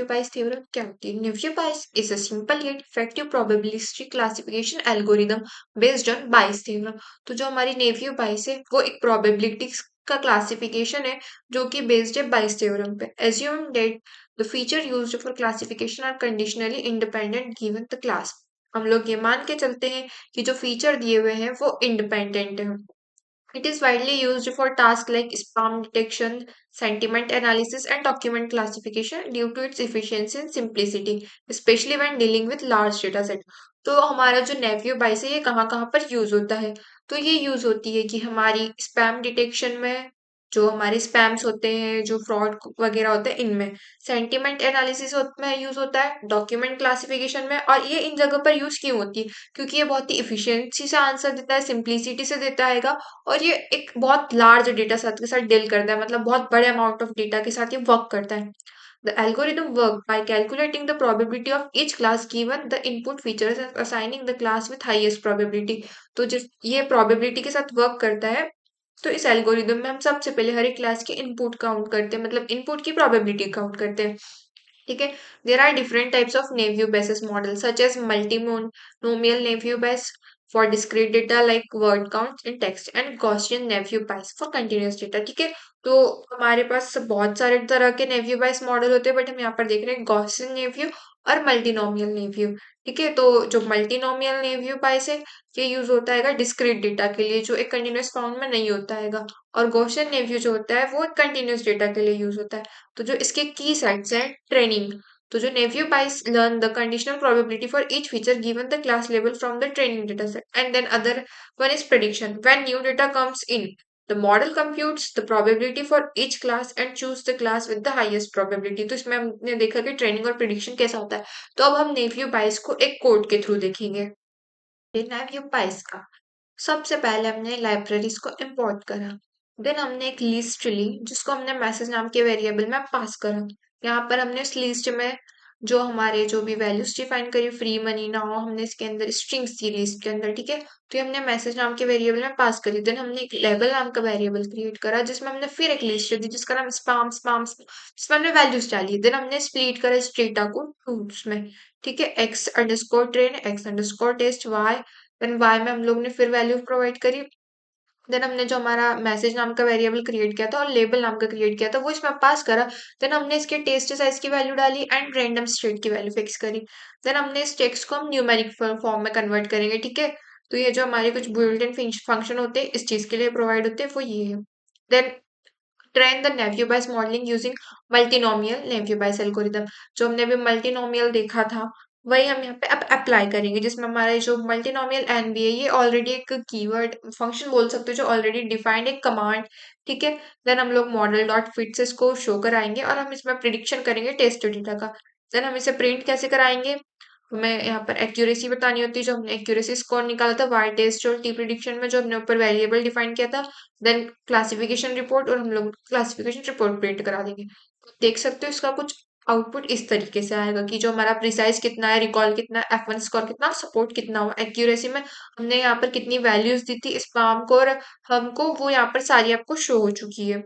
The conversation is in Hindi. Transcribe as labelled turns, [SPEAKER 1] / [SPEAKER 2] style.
[SPEAKER 1] Bayes theorem क्या होती है? Navier Bayes is a simple yet effective probabilistic classification algorithm based on Bayes theorem. तो जो हमारी Navier Bayes है वो एक probability का क्लासिफिकेशन है जो कि बेस्ड है Bayes theorem पे. Assume that the feature used for classification are conditionally independent given the class. हम लोग ये मान के चलते हैं कि जो फीचर दिए हुए हैं वो इंडिपेंडेंट है. It is widely used for tasks like spam detection, sentiment analysis, and document classification due to its efficiency and simplicity, especially when dealing with large data set. तो हमारा जो नेवियो बाइस है ये कहाँ कहाँ पर यूज होता है? तो ये यूज होती है कि हमारी स्पैम डिटेक्शन में, जो हमारे स्पैम्स होते हैं, जो फ्रॉड वगैरह होते हैं इनमें, सेंटिमेंट एनालिसिस में यूज होता है, डॉक्यूमेंट क्लासिफिकेशन में. और ये इन जगह पर यूज क्यों होती है? क्योंकि ये बहुत ही इफिशियंसी से आंसर देता है, सिंप्लिसिटी से देता है, और ये एक बहुत लार्ज डेटा सेट के साथ डील करता है, मतलब बहुत बड़े अमाउंट ऑफ डेटा के साथ ये वर्क करता है. The algorithm work by calculating the probability of each class given the input features and assigning the class with highest probability. तो जिस ये probability के साथ वर्क करता है, तो इस एल्गोरिदम में हम सबसे पहले हर एक क्लास के इनपुट काउंट करते हैं, मतलब इनपुट की प्रोबेबिलिटी काउंट करते हैं. ठीक है. There are different types of naive Bayes model such as multinomial naive Bayes for discrete data like word counts in text and Gaussian Navier Bayes for continuous data. ठीक है. तो हमारे पास बहुत सारे तरह के नेवियो बाइस मॉडल होते हैं, बट हम यहाँ पर देख रहे हैं गॉसियन नेवियो और मल्टीनोमियल नेवियो. ठीक है. तो जो मल्टीनोमियल नेवियो बाइस है ये यूज होता है डिस्क्रीट डेटा के लिए जो एक कंटिन्यूस फॉर्म में नहीं होता है, और गॉसियन नेवियो जो होता है वो एक कंटिन्यूस डेटा के लिए यूज होता है. तो जो इसके की सेट्स हैं, ट्रेनिंग. तो जो Navier Bayes learn the conditional probability for each feature given the class label from the training dataset. And then other one is prediction. When new data comes in, the model computes the probability for each class and choose the class with the highest probability. तो इसमें हमने देखा कि ट्रेनिंग और प्रिडिक्शन कैसा होता है. तो अब हम Navier Bayes को एक कोड के थ्रू देखेंगे. Navier Bayes का सबसे पहले हमने लाइब्रेरीज को इंपोर्ट करा. देन हमने एक लिस्ट ली जिसको हमने मैसेज नाम के वेरिएबल में पास करा. यहाँ पर हमने इस लिस्ट में जो हमारे जो भी वैल्यूज डिफाइन करी, फ्री मनी ना हो, हमने इसके अंदर स्ट्रिंग्स थी लिस्ट के अंदर. ठीक है. तो ये हमने मैसेज नाम के वेरिएबल में पास करी. देन हमने एक लेबल नाम का वेरिएबल क्रिएट करा जिसमें हमने फिर एक लिस्ट दी जिसका नाम स्पाम स्पाम, जिसमें हमने वैल्यूज डाली. देन हमने स्प्लिट करा इस डेटा को टूस में. ठीक है. X underscore train, X underscore test, Y. Then Y में हम लोग ने फिर वैल्यू प्रोवाइड करी. देन हमने जो हमारा मैसेज नाम का वेरिएबल क्रिएट किया था और लेबल नाम का क्रिएट किया था वो इसमें पास करा. देन हमने इसके टेस्ट साइज की वैल्यू डाली एंड रैंडम स्ट्रिंग की वैल्यू फिक्स करी. देन हमने इस टेक्स्ट को हम न्यूमेरिक फॉर्म में कन्वर्ट करेंगे. ठीक है. तो ये जो हमारे कुछ बुइल्ट इन फंक्शन होते हैं इस चीज के लिए प्रोवाइड होते हैं वो ये है. Then train the Navier Bayes modelling using multinomial Navier Bayes algorithm. जो हमने अभी मल्टीनोमियल देखा था वही हम यहाँ पे अब अप्लाई करेंगे, जिसमें हमारे जो मल्टीनोमियल एनबी है ये ऑलरेडी एक कीवर्ड फंक्शन बोल सकते हो जो ऑलरेडी डिफाइंड एक कमांड. ठीक है. देन हम लोग मॉडल डॉट फिट से इसको शो कराएंगे और हम इसमें प्रिडिक्शन करेंगे टेस्ट डेटा का. देन हम इसे प्रिंट कैसे कराएंगे, हमें यहाँ पर एक्यूरेसी बतानी होती है. जो हमने एक्यूरेसी स्कोर निकाला था वाई टेस्ट और टी प्रिडिक्शन में, जो हमने ऊपर वेरिएबल डिफाइन किया था. देन क्लासिफिकेशन रिपोर्ट, और हम लोग क्लासिफिकेशन रिपोर्ट प्रिंट करा देंगे. देख सकते हो इसका कुछ आउटपुट इस तरीके से आएगा कि जो हमारा प्रिसाइज कितना है, रिकॉल कितना है, F1 स्कोर कितना, सपोर्ट कितना हुआ, एक्यूरेसी में हमने यहाँ पर कितनी वैल्यूज दी थी स्पैम को और हमको, वो यहाँ पर सारी आपको शो हो चुकी है.